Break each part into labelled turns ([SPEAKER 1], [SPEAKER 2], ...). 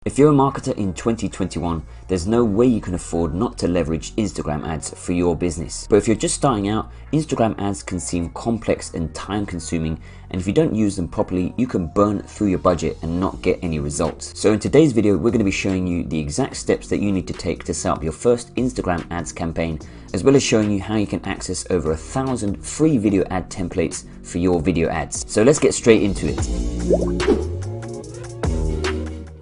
[SPEAKER 1] If you're a marketer in 2021, there's no way you can afford not to leverage Instagram ads for your business. But if you're just starting out, Instagram ads can seem complex and time consuming, and if you don't use them properly, you can burn through your budget and not get any results. So in today's video, we're going to be showing you the exact steps that you need to take to set up your first Instagram ads campaign, as well as showing you how you can access over 1,000 free video ad templates for your video ads. So let's get straight into it.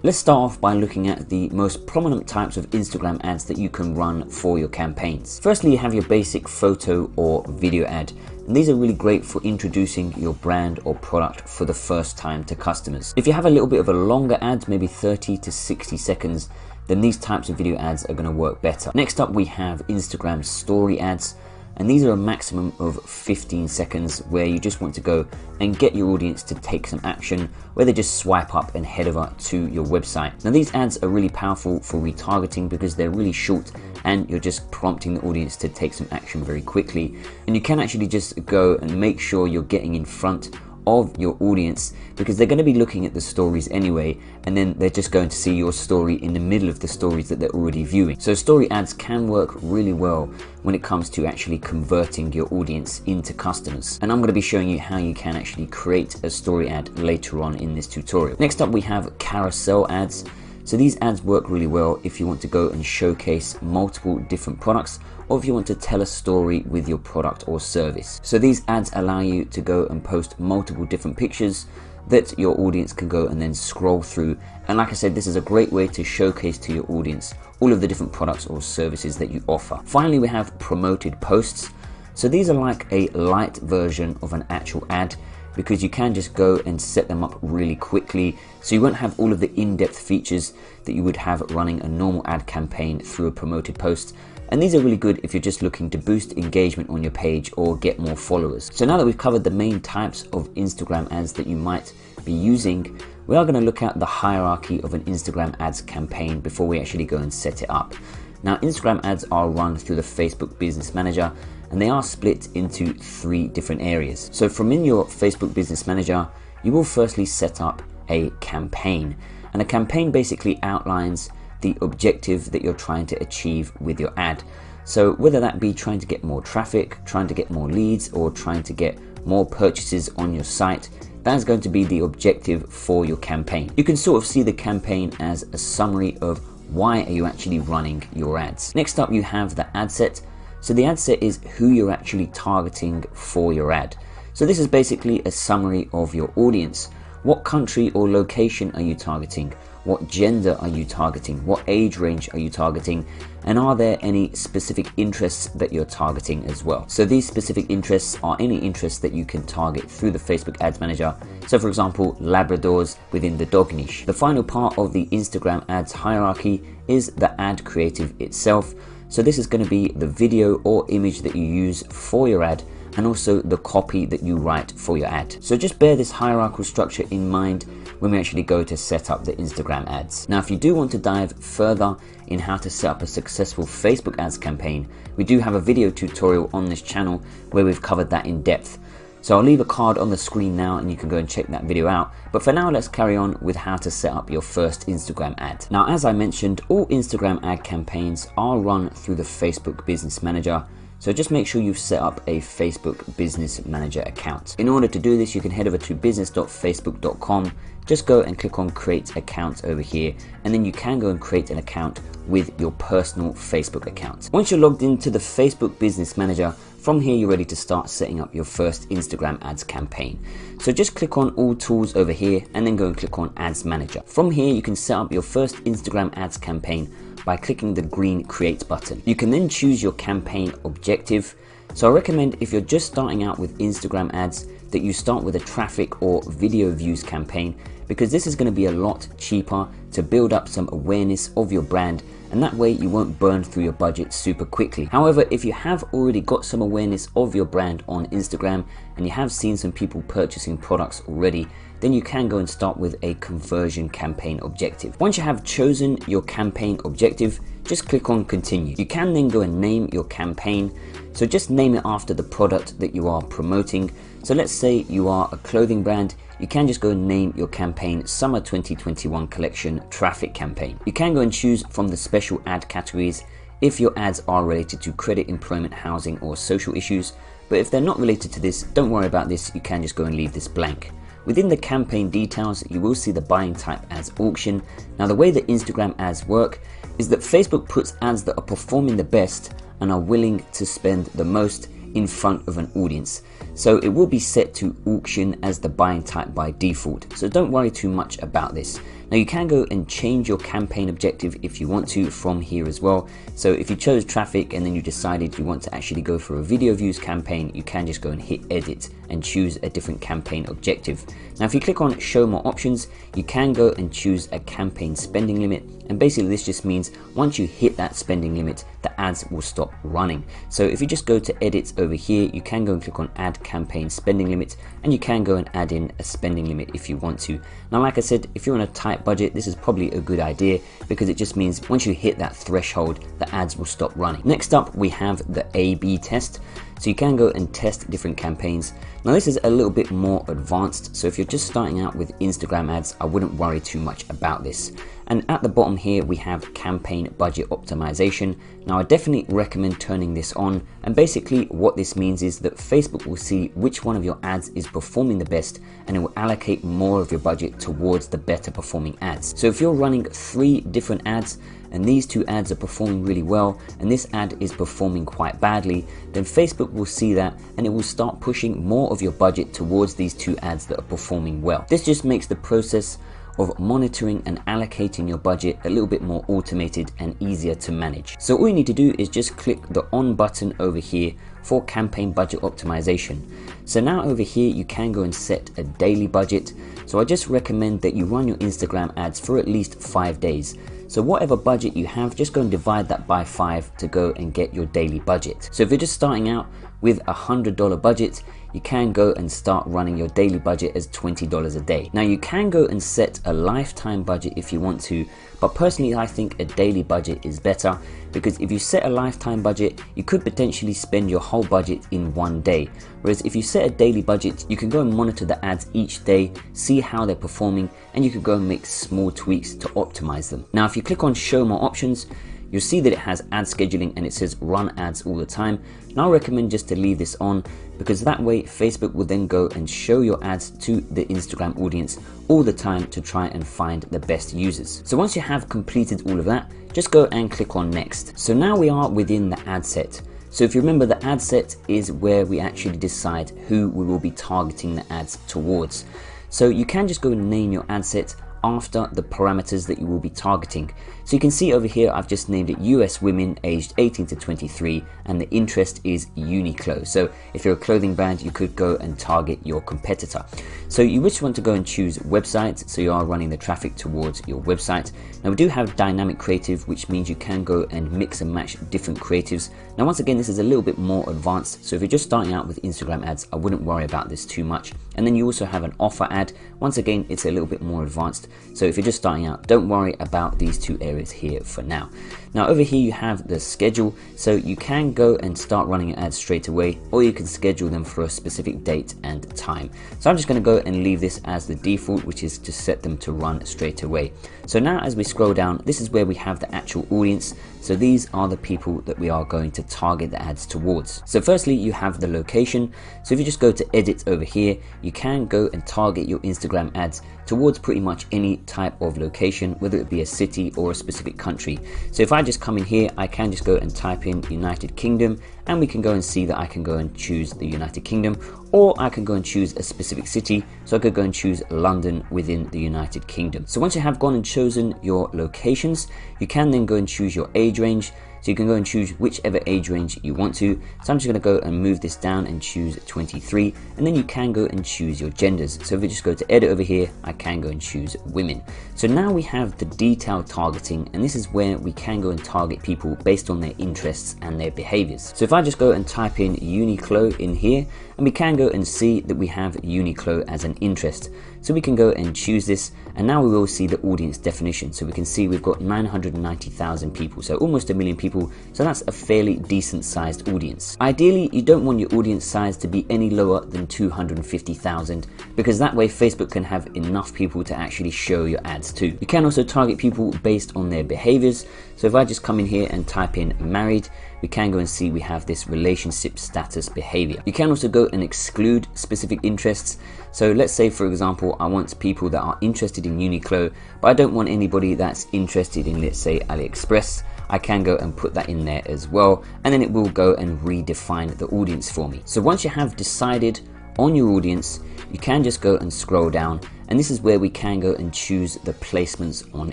[SPEAKER 1] Let's start off by looking at the most prominent types of Instagram ads that you can run for your campaigns. Firstly, you have your basic photo or video ad, and these are really great for introducing your brand or product for the first time to customers. If you have a little bit of a longer ad, maybe 30 to 60 seconds, then these types of video ads are going to work better. Next up, we have Instagram story ads. And these are a maximum of 15 seconds where you just want to go and get your audience to take some action, where they just swipe up and head over to your website. Now these ads are really powerful for retargeting because they're really short and you're just prompting the audience to take some action very quickly. And you can actually just go and make sure you're getting in front of your audience because they're going to be looking at the stories anyway, and then they're just going to see your story in the middle of the stories that they're already viewing. So story ads can work really well when it comes to actually converting your audience into customers. And I'm going to be showing you how you can actually create a story ad later on in this tutorial. Next up, we have carousel ads. So these ads work really well if you want to go and showcase multiple different products, or if you want to tell a story with your product or service. So these ads allow you to go and post multiple different pictures that your audience can go and then scroll through. And like I said, this is a great way to showcase to your audience all of the different products or services that you offer. Finally, we have promoted posts. So these are like a light version of an actual ad, because you can just go and set them up really quickly. So you won't have all of the in-depth features that you would have running a normal ad campaign through a promoted post. And these are really good if you're just looking to boost engagement on your page or get more followers. So now that we've covered the main types of Instagram ads that you might be using, we are going to look at the hierarchy of an Instagram ads campaign before we actually go and set it up. Now, Instagram ads are run through the Facebook Business Manager, and they are split into 3 different areas. So from in your Facebook Business Manager, you will firstly set up a campaign, and a campaign basically outlines the objective that you're trying to achieve with your ad. So whether that be trying to get more traffic, trying to get more leads, or trying to get more purchases on your site, that is going to be the objective for your campaign. You can sort of see the campaign as a summary of why are you actually running your ads. Next up, you have the ad set. So the ad set is who you're actually targeting for your ad. So this is basically a summary of your audience. What country or location are you targeting? What gender are you targeting? What age range are you targeting? And are there any specific interests that you're targeting as well? So these specific interests are any interests that you can target through the Facebook Ads Manager. So for example, Labradors within the dog niche. The final part of the Instagram ads hierarchy is the ad creative itself. So this is going to be the video or image that you use for your ad, and also the copy that you write for your ad. So just bear this hierarchical structure in mind when we actually go to set up the Instagram ads. Now, if you do want to dive further in how to set up a successful Facebook ads campaign, we do have a video tutorial on this channel where we've covered that in depth. So I'll leave a card on the screen now and you can go and check that video out. But for now, let's carry on with how to set up your first Instagram ad. Now, as I mentioned, all Instagram ad campaigns are run through the Facebook Business Manager. So just make sure you've set up a Facebook Business Manager account. In order to do this, you can head over to business.facebook.com. Just go and click on create account over here, and then you can go and create an account with your personal Facebook account. Once you're logged into the Facebook Business Manager, from here you're ready to start setting up your first Instagram ads campaign. So just click on all tools over here and then go and click on Ads Manager. From here you can set up your first Instagram ads campaign by clicking the green create button. You can then choose your campaign objective. So I recommend, if you're just starting out with Instagram ads, that you start with a traffic or video views campaign, because this is going to be a lot cheaper to build up some awareness of your brand, and that way you won't burn through your budget super quickly. However, if you have already got some awareness of your brand on Instagram and you have seen some people purchasing products already, then you can go and start with a conversion campaign objective. Once you have chosen your campaign objective, just click on continue. You can then go and name your campaign. So just name it after the product that you are promoting. So let's say you are a clothing brand, you can just go and name your campaign Summer 2021 Collection Traffic Campaign. You can go and choose from the special ad categories if your ads are related to credit, employment, housing, or social issues. But if they're not related to this, don't worry about this, you can just go and leave this blank. Within the campaign details, you will see the buying type as auction. Now the way that Instagram ads work is that Facebook puts ads that are performing the best and are willing to spend the most in front of an audience. So it will be set to auction as the buying type by default. So don't worry too much about this. Now you can go and change your campaign objective if you want to from here as well. So if you chose traffic and then you decided you want to actually go for a video views campaign, you can just go and hit edit and choose a different campaign objective. Now if you click on show more options, you can go and choose a campaign spending limit. And basically this just means once you hit that spending limit, the ads will stop running. So if you just go to edit over here, you can go and click on add campaign spending limit, and you can go and add in a spending limit if you want to. Now like I said, if you're on a tight budget, this is probably a good idea because it just means once you hit that threshold, the ads will stop running. Next up, we have the A/B test. So you can go and test different campaigns. Now this is a little bit more advanced, so if you're just starting out with Instagram ads, I wouldn't worry too much about this. And at the bottom here, we have campaign budget optimization. Now I definitely recommend turning this on. And basically what this means is that Facebook will see which one of your ads is performing the best, and it will allocate more of your budget towards the better performing ads. So if you're running 3 different ads, and these 2 ads are performing really well, and this ad is performing quite badly, then Facebook will see that and it will start pushing more of your budget towards these 2 ads that are performing well. This just makes the process of monitoring and allocating your budget a little bit more automated and easier to manage. So all you need to do is just click the on button over here for campaign budget optimization. So now over here you can go and set a daily budget. So I just recommend that you run your Instagram ads for at least 5 days. So whatever budget you have, just go and divide that by 5 to go and get your daily budget. So if you're just starting out with a $100 budget, you can go and start running your daily budget as $20 a day. Now you can go and set a lifetime budget if you want to, but personally I think a daily budget is better, because if you set a lifetime budget, you could potentially spend your whole budget in one day. Whereas if you set a daily budget, you can go and monitor the ads each day, see how they're performing, and you can go and make small tweaks to optimize them. Now if you click on show more options, you'll see that it has ad scheduling and it says run ads all the time. And I recommend just to leave this on, because that way Facebook will then go and show your ads to the Instagram audience all the time to try and find the best users. So once you have completed all of that, just go and click on next. So now we are within the ad set. So if you remember, the ad set is where we actually decide who we will be targeting the ads towards. So you can just go and name your ad set after the parameters that you will be targeting. So you can see over here I've just named it US women aged 18 to 23, and the interest is Uniqlo. So if you're a clothing brand, you could go and target your competitor. So you just want to go and choose website, so you are running the traffic towards your website. Now we do have dynamic creative, which means you can go and mix and match different creatives. Now once again, this is a little bit more advanced, so if you're just starting out with Instagram ads, I wouldn't worry about this too much. And then you also have an offer ad. Once again, it's a little bit more advanced, so if you're just starting out, don't worry about these 2 areas here for now. Now over here you have the schedule, so you can go and start running your ads straight away, or you can schedule them for a specific date and time. So I'm just going to go and leave this as the default, which is to set them to run straight away. So now as we scroll down, this is where we have the actual audience. So these are the people that we are going to target the ads towards. So firstly, you have the location. So if you just go to edit over here, you can go and target your Instagram ads towards pretty much any type of location, whether it be a city or a specific country. So if I just come in here, I can just go and type in United Kingdom, and we can go and see that I can go and choose the United Kingdom, or I can go and choose a specific city. So I could go and choose London within the United Kingdom. So once you have gone and chosen your locations, you can then go and choose your age range. So you can go and choose whichever age range you want to. So I'm just going to go and move this down and choose 23, and then you can go and choose your genders. So if we just go to edit over here, I can go and choose women. So now we have the detailed targeting, and this is where we can go and target people based on their interests and their behaviors. So if I just go and type in Uniqlo in here, and we can go and see that we have Uniqlo as an interest. So we can go and choose this, and now we will see the audience definition. So we can see we've got 990,000 people, so almost 1 million people. So that's a fairly decent sized audience. Ideally, you don't want your audience size to be any lower than 250,000, because that way Facebook can have enough people to actually show your ads to. You can also target people based on their behaviors. So if I just come in here and type in married, we can go and see we have this relationship status behavior. You can also go and exclude specific interests. So let's say, for example, I want people that are interested in Uniqlo, but I don't want anybody that's interested in, let's say, AliExpress. I can go and put that in there as well, and then it will go and redefine the audience for me. So once you have decided on your audience, you can just go and scroll down, and this is where we can go and choose the placements on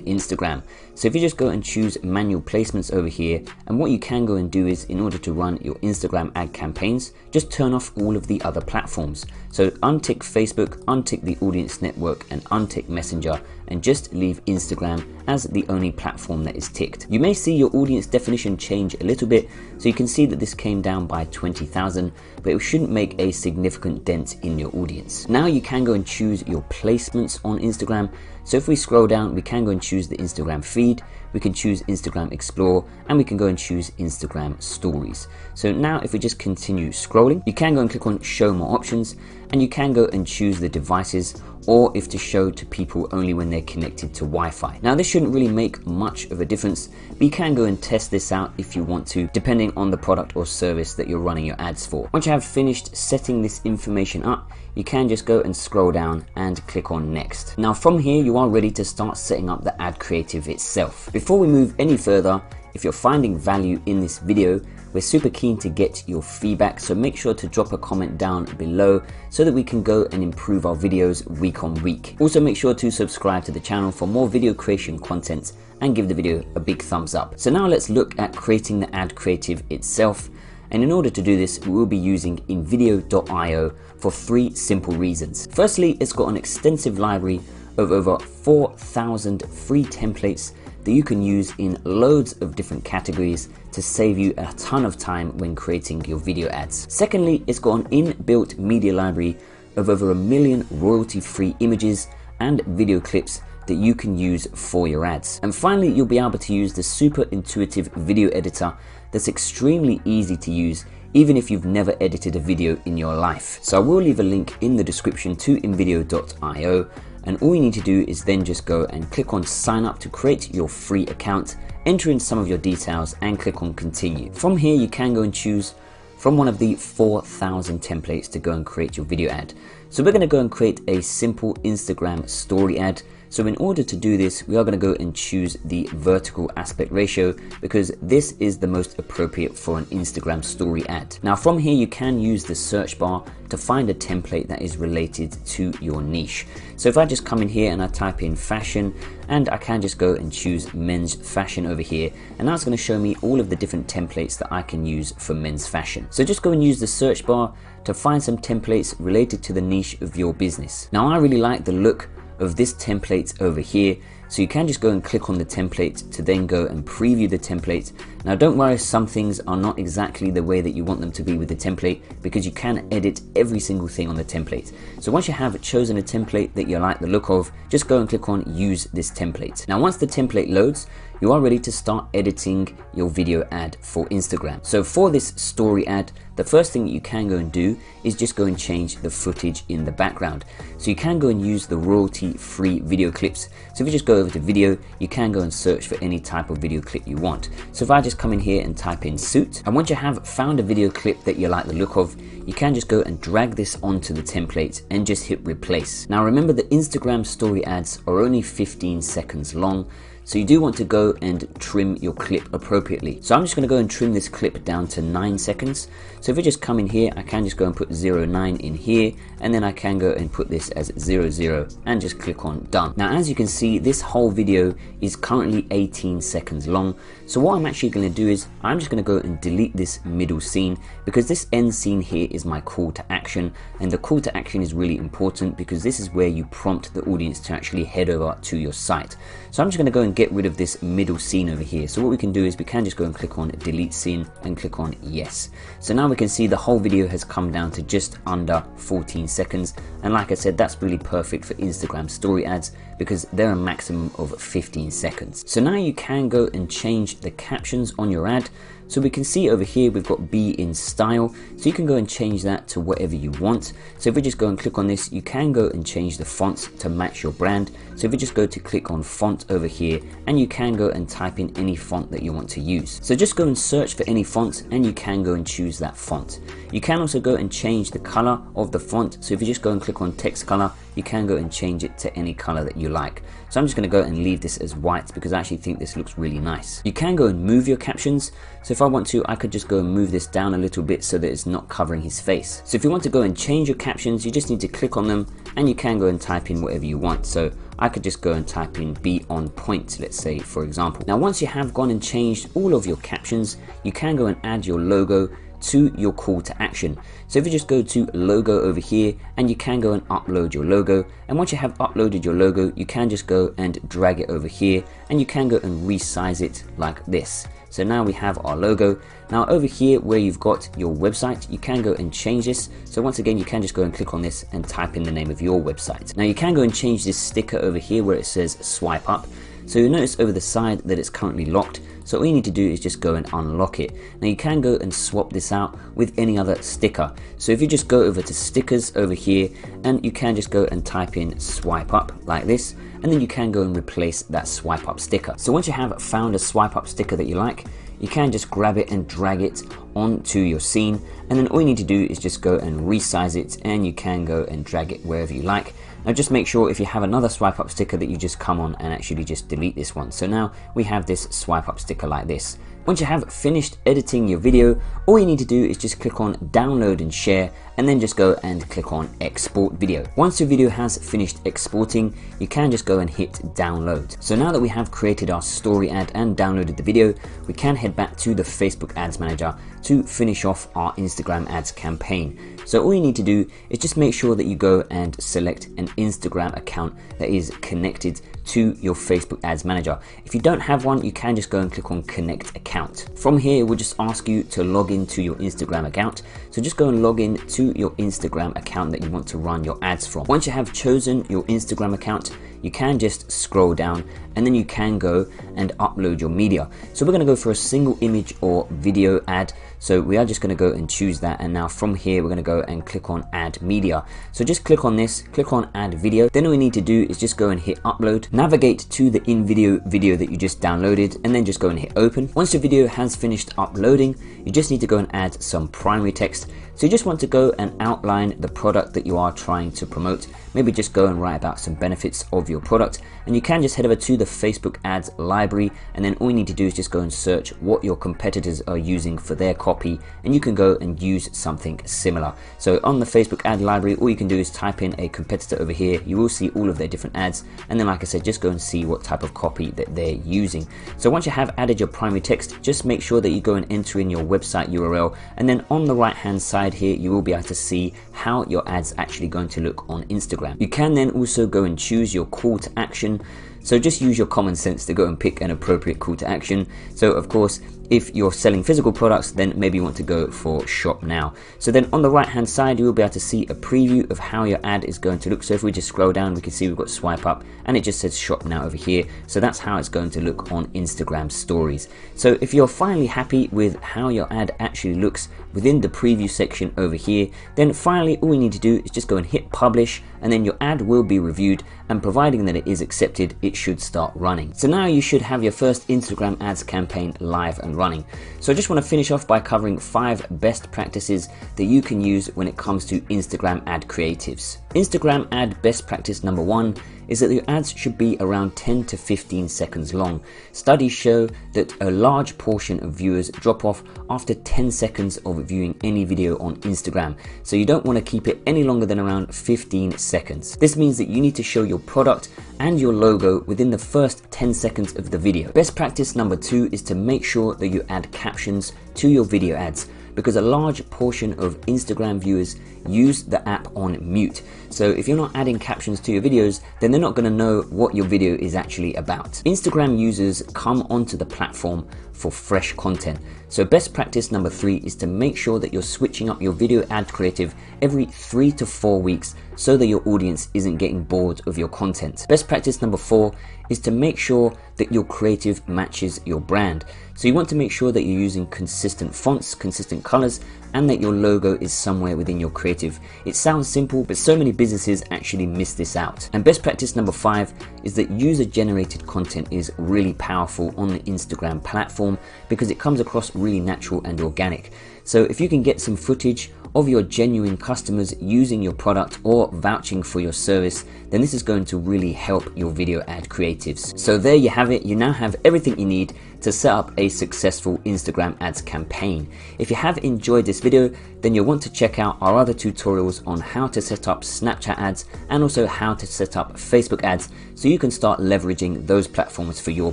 [SPEAKER 1] Instagram. So if you just go and choose manual placements over here, and what you can go and do is, in order to run your Instagram ad campaigns, just turn off all of the other platforms. So untick Facebook, untick the audience network, and untick Messenger, and just leave Instagram as the only platform that is ticked. You may see your audience definition change a little bit, so you can see that this came down by 20,000, but it shouldn't make a significant dent in your audience. Now you can go and choose your placements on Instagram. So if we scroll down, we can go and choose the Instagram feed, we can choose Instagram Explore, and we can go and choose Instagram Stories. So now if we just continue scrolling, you can go and click on show more options, and you can go and choose the devices, or if to show to people only when they're connected to Wi-Fi. Now this shouldn't really make much of a difference, but you can go and test this out if you want to, depending on the product or service that you're running your ads for. Once you have finished setting this information up, you can just go and scroll down and click on next. Now from here, you are ready to start setting up the ad creative itself. Before we move any further, if you're finding value in this video, we're super keen to get your feedback, so make sure to drop a comment down below so that we can go and improve our videos week on week. Also make sure to subscribe to the channel for more video creation content and give the video a big thumbs up. So now let's look at creating the ad creative itself. And in order to do this, we will be using invideo.io for 3 simple reasons. Firstly, it's got an extensive library of over 4,000 free templates that you can use in loads of different categories to save you a ton of time when creating your video ads. Secondly, it's got an inbuilt media library of over 1 million royalty-free images and video clips that you can use for your ads. And finally, you'll be able to use the super intuitive video editor that's extremely easy to use, even if you've never edited a video in your life. So I will leave a link in the description to invideo.io, and all you need to do is then just go and click on sign up to create your free account, enter in some of your details, and click on continue. From here, you can go and choose from one of the 4,000 templates to go and create your video ad. So we're going to go and create a simple Instagram story ad. So in order to do this, we are going to go and choose the vertical aspect ratio, because this is the most appropriate for an Instagram story ad. Now from here, you can use the search bar to find a template that is related to your niche. So if I just come in here and I type in fashion, and I can just go and choose men's fashion over here, and now it's going to show me all of the different templates that I can use for men's fashion. So just go and use the search bar to find some templates related to the niche of your business. Now I really like the look of this template over here, so you can just go and click on the template to then go and preview the template. Now don't worry, some things are not exactly the way that you want them to be with the template, because you can edit every single thing on the template. So once you have chosen a template that you like the look of, just go and click on use this template. Now once the template loads, you are ready to start editing your video ad for Instagram. So for this story ad, the first thing that you can go and do is just go and change the footage in the background. So you can go and use the royalty-free video clips. So if you just go over to video, you can go and search for any type of video clip you want. So if I just come in here and type in suit, and once you have found a video clip that you like the look of, you can just go and drag this onto the template and just hit replace. Now remember, the Instagram story ads are only 15 seconds long, so you do want to go and trim your clip appropriately. So I'm just going to go and trim this clip down to 9 seconds. So if we just come in here, I can just go and put 09 in here, and then I can go and put this as 00 and just click on done. Now as you can see, this whole video is currently 18 seconds long. So what I'm actually going to do is I'm just going to go and delete this middle scene, because this end scene here is my call to action, and the call to action is really important because this is where you prompt the audience to actually head over to your site. So I'm just going to go and get rid of this middle scene over here. So what we can do is we can just go and click on delete scene and click on yes. So now we can see the whole video has come down to just under 14 seconds. And like I said, that's really perfect for Instagram story ads because they're a maximum of 15 seconds. So now you can go and change the captions on your ad. So we can see over here we've got be in style, so you can go and change that to whatever you want. So if we just go and click on this, you can go and change the fonts to match your brand. So if we just go to click on font over here, and you can go and type in any font that you want to use. So just go and search for any font and you can go and choose that font. You can also go and change the color of the font. So if you just go and click on text color, you can go and change it to any color that you like. So I'm just going to go and leave this as white because I actually think this looks really nice. You can go and move your captions. So if I want to, I could just go and move this down a little bit so that it's not covering his face. So if you want to go and change your captions, you just need to click on them and you can go and type in whatever you want. So I could just go and type in be on point, let's say, for example. Now, once you have gone and changed all of your captions, you can go and add your logo to your call to action. So if you just go to logo over here and you can go and upload your logo, and once you have uploaded your logo, you can just go and drag it over here and you can go and resize it like this. So now we have our logo. Now over here where you've got your website, you can go and change this. So once again, you can just go and click on this and type in the name of your website. Now you can go and change this sticker over here where it says swipe up. So you'll notice over the side that it's currently locked. So all you need to do is just go and unlock it. Now you can go and swap this out with any other sticker. So if you just go over to stickers over here, and you can just go and type in swipe up like this, and then you can go and replace that swipe up sticker. So once you have found a swipe up sticker that you like, you can just grab it and drag it onto your scene, and then all you need to do is just go and resize it, and you can go and drag it wherever you like. Now just make sure if you have another swipe up sticker that you just come on and actually just delete this one. So now we have this swipe up sticker like this. Once you have finished editing your video, all you need to do is just click on download and share, and then just go and click on export video. Once your video has finished exporting, you can just go and hit download. So now that we have created our story ad and downloaded the video, we can head back to the Facebook Ads Manager to finish off our Instagram ads campaign. So all you need to do is just make sure that you go and select an Instagram account that is connected to your Facebook Ads Manager. If you don't have one, you can just go and click on connect account. From here, we'll just ask you to log into your Instagram account. So just go and log in to your Instagram account that you want to run your ads from. Once you have chosen your Instagram account, you can just scroll down and then you can go and upload your media. So we're going to go for a single image or video ad. So we are just going to go and choose that, and now from here we're going to go and click on add media. So just click on this, click on add video. Then all we need to do is just go and hit upload, navigate to the in video that you just downloaded, and then just go and hit open. Once your video has finished uploading, you just need to go and add some primary text. So you just want to go and outline the product that you are trying to promote. Maybe just go and write about some benefits of your product, and you can just head over to the Facebook ads library, and then all you need to do is just go and search what your competitors are using for their copy, and you can go and use something similar. So on the Facebook ad library, all you can do is type in a competitor over here. You will see all of their different ads, and then like I said, just go and see what type of copy that they're using. So once you have added your primary text, just make sure that you go and enter in your website URL, and then on the right hand side here, you will be able to see how your ads actually going to look on Instagram. You can then also go and choose your call to action. So just use your common sense to go and pick an appropriate call to action. So of course, if you're selling physical products, then maybe you want to go for shop now. So then on the right hand side, you will be able to see a preview of how your ad is going to look. So if we just scroll down, we can see we've got swipe up and it just says shop now over here. So that's how it's going to look on Instagram stories. So if you're finally happy with how your ad actually looks within the preview section over here, then finally all you need to do is just go and hit publish, and then your ad will be reviewed, and providing that it is accepted, it should start running. So now you should have your first Instagram ads campaign live and running. So I just want to finish off by covering 5 best practices that you can use when it comes to Instagram ad creatives. Instagram ad best practice number 1 is that your ads should be around 10 to 15 seconds long. Studies show that a large portion of viewers drop off after 10 seconds of viewing any video on Instagram. So you don't want to keep it any longer than around 15 seconds. This means that you need to show your product and your logo within the first 10 seconds of the video. Best practice number 2 is to make sure that you add captions to your video ads, because a large portion of Instagram viewers use the app on mute. So if you're not adding captions to your videos, then they're not going to know what your video is actually about. Instagram users come onto the platform for fresh content. So best practice number 3 is to make sure that you're switching up your video ad creative every 3 to 4 weeks so that your audience isn't getting bored of your content. Best practice number 4 is to make sure that your creative matches your brand. So you want to make sure that you're using consistent fonts, consistent colors, and that your logo is somewhere within your creative. It sounds simple, but so many businesses actually miss this out. And best practice number 5 is that user-generated content is really powerful on the Instagram platform because it comes across really natural and organic. So if you can get some footage of your genuine customers using your product or vouching for your service, then this is going to really help your video ad creatives. So there you have it. You now have everything you need to set up a successful Instagram ads campaign. If you have enjoyed this video, then you'll want to check out our other tutorials on how to set up Snapchat ads and also how to set up Facebook ads so you can start leveraging those platforms for your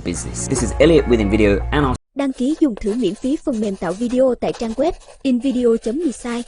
[SPEAKER 1] business. This is Elliot with InVideo, and I'll
[SPEAKER 2] Đăng ký dùng thử miễn phí phần mềm tạo video tại trang web invideo.me.